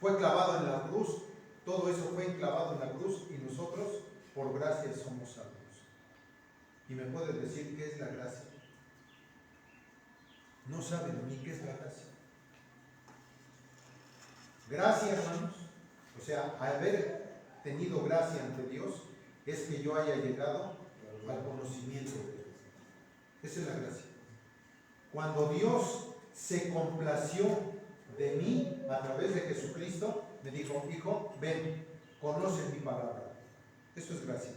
Speaker 2: fue clavado en la cruz, todo eso fue clavado en la cruz y nosotros por gracia somos salvos. ¿Y me puedes decir qué es la gracia? No saben ni qué es la gracia. Gracia, hermanos, o sea, haber tenido gracia ante Dios es que yo haya llegado al conocimiento de Dios. Esa es la gracia. Cuando Dios se complació de mí a través de Jesucristo, me dijo, hijo, ven, conoce mi palabra. Eso es gracia.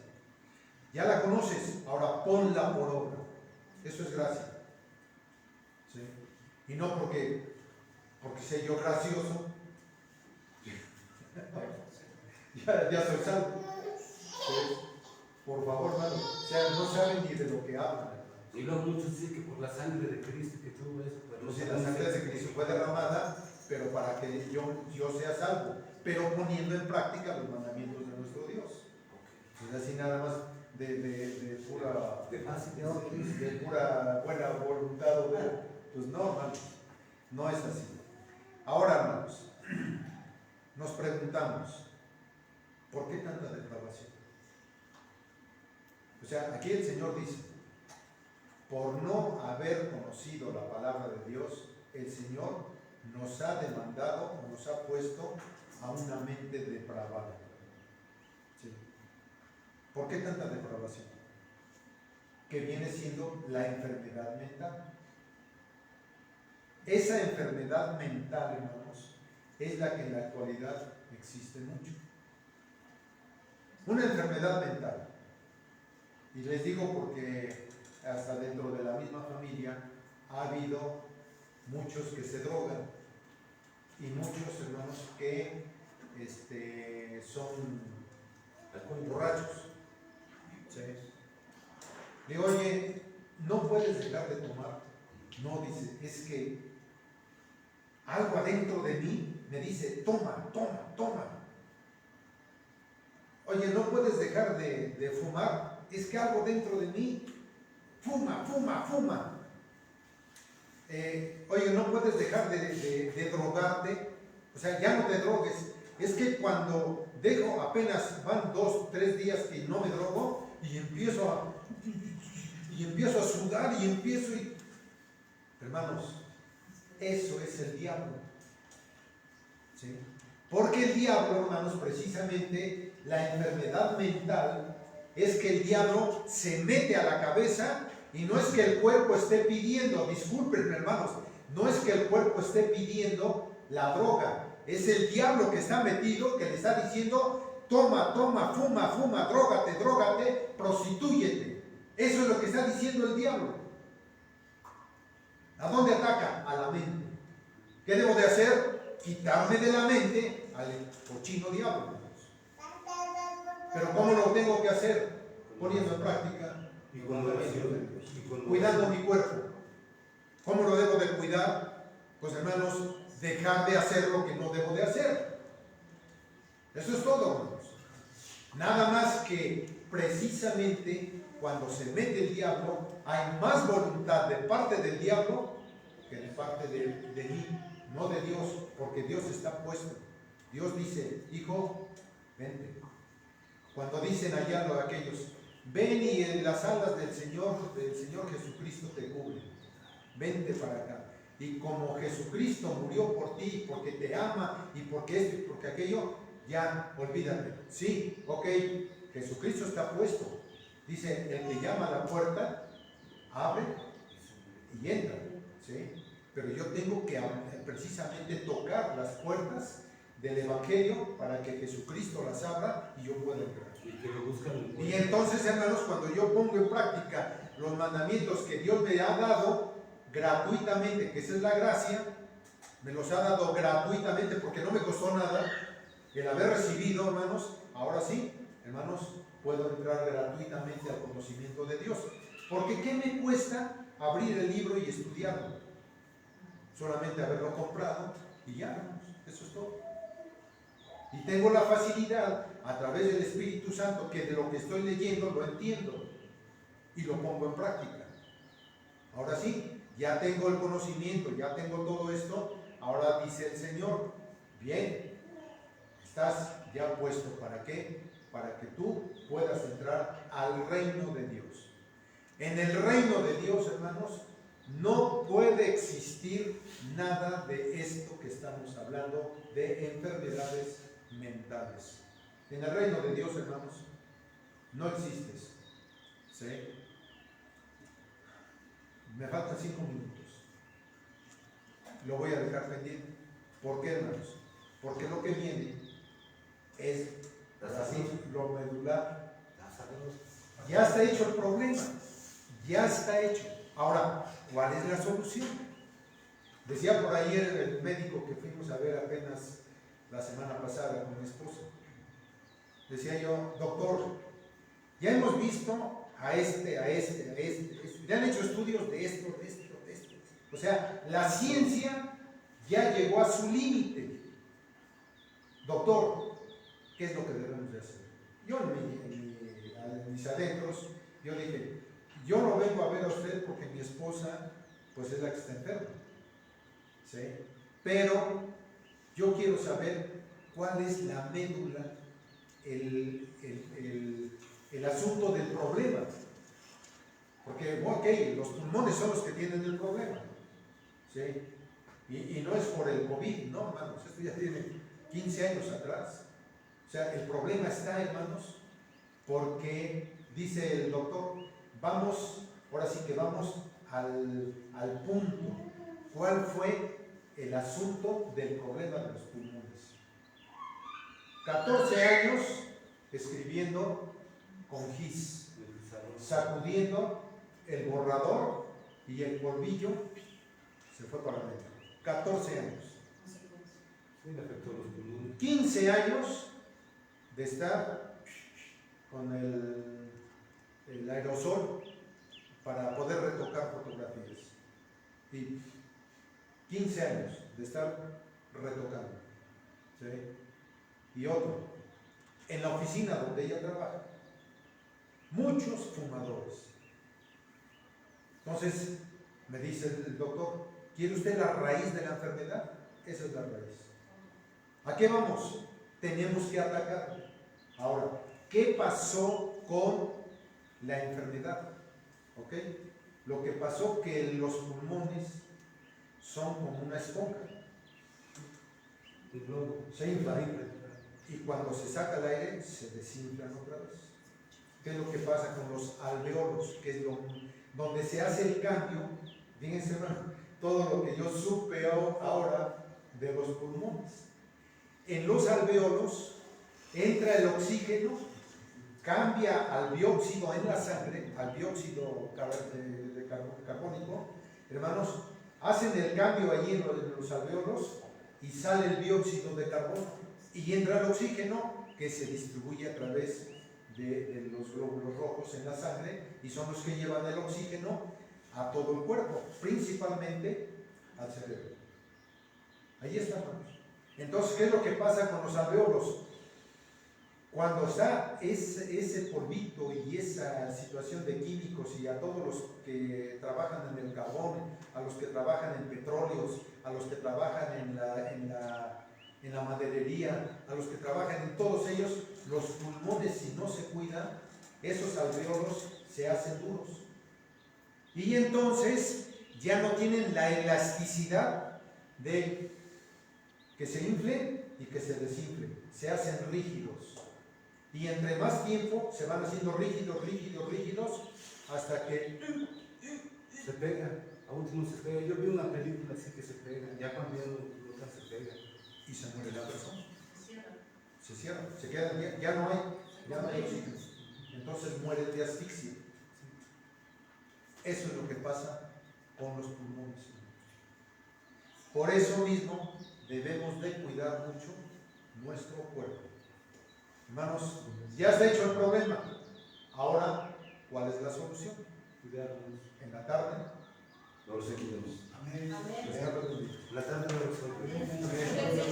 Speaker 2: Ya la conoces, ahora ponla por obra. Eso es gracia. ¿Sí? Y no porque sé yo gracioso, ya soy salvo. ¿Sí? Por favor, hermano, o sea, no saben ni de lo que hablan.
Speaker 4: Y luego muchos dicen que por la sangre de Cristo, que todo eso, pero
Speaker 2: No sé, la sangre de Cristo fue derramada, pero para que yo sea salvo, pero poniendo en práctica los mandamientos de nuestro Dios. Es así nada más de pura de pura buena voluntad, pues no, hermanos, no es así. Ahora, hermanos, nos preguntamos, ¿por qué tanta depravación? O sea, aquí el Señor dice, por no haber conocido la palabra de Dios, el Señor nos ha demandado o nos ha puesto a una mente depravada. ¿Sí? ¿Por qué tanta depravación? Que viene siendo la enfermedad mental. Esa enfermedad mental, hermanos, es la que en la actualidad existe mucho. Una enfermedad mental. Y les digo porque hasta dentro de la misma familia ha habido muchos que se drogan y muchos hermanos que son borrachos. ¿Sí? Digo, oye, ¿no puedes dejar de tomar? No, dice, es que algo adentro de mí me dice, toma, toma, toma. Oye, no puedes dejar de fumar, es que algo dentro de mí, fuma. Oye, no puedes dejar de drogarte, o sea, ya no te drogues. Es que cuando dejo, apenas van 2, 3 días que no me drogo y empiezo a sudar Hermanos, eso es el diablo. ¿Sí? Porque el diablo, hermanos, precisamente la enfermedad mental es que el diablo se mete a la cabeza y no es que el cuerpo esté pidiendo, discúlpenme hermanos, no es que el cuerpo esté pidiendo la droga, es el diablo que está metido, que le está diciendo, toma, fuma, drógate, prostitúyete. Eso es lo que está diciendo el diablo. ¿A dónde ataca? A la mente. ¿Qué debo de hacer? Quitarme de la mente al cochino diablo. Pero ¿cómo lo tengo que hacer? Poniendo en práctica
Speaker 4: Y con oración.
Speaker 2: cuidando mi cuerpo. ¿Cómo lo debo de cuidar? Pues hermanos, dejar de hacer lo que no debo de hacer. Eso es todo, hermanos. Nada más que precisamente cuando se mete el diablo, hay más voluntad de parte del diablo que de parte de mí, no de Dios, porque Dios está puesto. Dios dice, hijo, vente. Cuando dicen allá aquellos, ven y en las alas del Señor Jesucristo te cubre, vente para acá. Y como Jesucristo murió por ti, porque te ama y porque esto y porque aquello, ya olvídate. Sí, ok, Jesucristo está puesto. Dice, el que llama a la puerta, abre y entra. ¿Sí? Pero yo tengo que precisamente tocar las puertas del Evangelio para que Jesucristo las abra y yo pueda entrar. Y entonces, hermanos, cuando yo pongo en práctica los mandamientos que Dios me ha dado gratuitamente, que esa es la gracia, me los ha dado gratuitamente porque no me costó nada el haber recibido, hermanos, ahora sí, hermanos, puedo entrar gratuitamente al conocimiento de Dios. Porque ¿qué me cuesta abrir el libro y estudiarlo? Solamente haberlo comprado y ya, hermanos, eso es todo. Y tengo la facilidad a través del Espíritu Santo que de lo que estoy leyendo lo entiendo y lo pongo en práctica. Ahora sí, ya tengo el conocimiento, ya tengo todo esto. Ahora dice el Señor, bien, estás ya puesto. ¿Para qué? Para que tú puedas entrar al reino de Dios. En el reino de Dios, hermanos, no puede existir nada de esto que estamos hablando de enfermedades mentales. En el reino de Dios, hermanos, no existes. ¿Sí? Me faltan 5 minutos. Lo voy a dejar pendiente. ¿Por qué, hermanos? Porque lo que viene es así, lo medular. Ya está hecho el problema. Ya está hecho. Ahora, ¿cuál es la solución? Decía por ahí el médico que fuimos a ver apenas la semana pasada con mi esposa. Decía yo, doctor, ya hemos visto a este. Le han hecho estudios de esto. O sea, la ciencia ya llegó a su límite. Doctor, ¿qué es lo que debemos de hacer? Yo en mis adentros, yo dije, yo no vengo a ver a usted porque mi esposa, pues es la que está enferma. ¿Sí? Pero yo quiero saber cuál es la médula, el asunto del problema. Porque, ok, los pulmones son los que tienen el problema. ¿Sí? Y no es por el COVID, no, hermanos, esto ya tiene 15 años atrás. O sea, el problema está, hermanos, porque dice el doctor, ahora sí que vamos al punto. ¿Cuál fue el asunto del problema de los pulmones? 14 años escribiendo con gis, sacudiendo el borrador y el polvillo se fue para adentro. 14 años. 15 años de estar con el aerosol para poder retocar fotografías. Y 15 años de estar retocando. ¿Sí? Y otro, en la oficina donde ella trabaja, muchos fumadores. Entonces, me dice el doctor, ¿quiere usted la raíz de la enfermedad? Esa es la raíz. ¿A qué vamos? Tenemos que atacarla. Ahora, ¿qué pasó con la enfermedad? ¿Ok? Lo que pasó que los pulmones son como una esponja. Se inflan. Y cuando se saca el aire, se desinflan otra vez. ¿Qué es lo que pasa con los alveolos? Que es donde se hace el cambio. Fíjense, hermano, todo lo que yo supe ahora de los pulmones. En los alveolos entra el oxígeno, cambia al dióxido en la sangre, al dióxido carbónico. Hermanos, hacen el cambio allí en los alveolos y sale el dióxido de carbono. Y entra el oxígeno que se distribuye a través de los glóbulos rojos en la sangre y son los que llevan el oxígeno a todo el cuerpo, principalmente al cerebro. Ahí está, hermanos. Entonces, ¿qué es lo que pasa con los alveolos? Cuando está ese polvito y esa situación de químicos y a todos los que trabajan en el carbón, a los que trabajan en petróleos, a los que trabajan en la maderería, a los que trabajan en todos ellos, los pulmones, si no se cuidan, esos alveolos se hacen duros. Y entonces ya no tienen la elasticidad de que se infle y que se desinfle, se hacen rígidos. Y entre más tiempo se van haciendo rígidos, hasta que
Speaker 4: se pega, a último se pega. Yo vi una película así que se pega, ya cuando ya no se pega.
Speaker 2: Y se muere la persona. Se cierra, se queda, ya no hay oxígeno. Entonces muere de asfixia. Eso es lo que pasa con los pulmones. Por eso mismo debemos de cuidar mucho nuestro cuerpo. Hermanos, ya está hecho el problema. Ahora, ¿cuál es la solución?
Speaker 4: Cuidarnos.
Speaker 2: En la tarde.
Speaker 4: No los quitemos.
Speaker 5: Amén.
Speaker 3: Amén.
Speaker 2: Señor,
Speaker 4: La tarde no los
Speaker 3: Amén.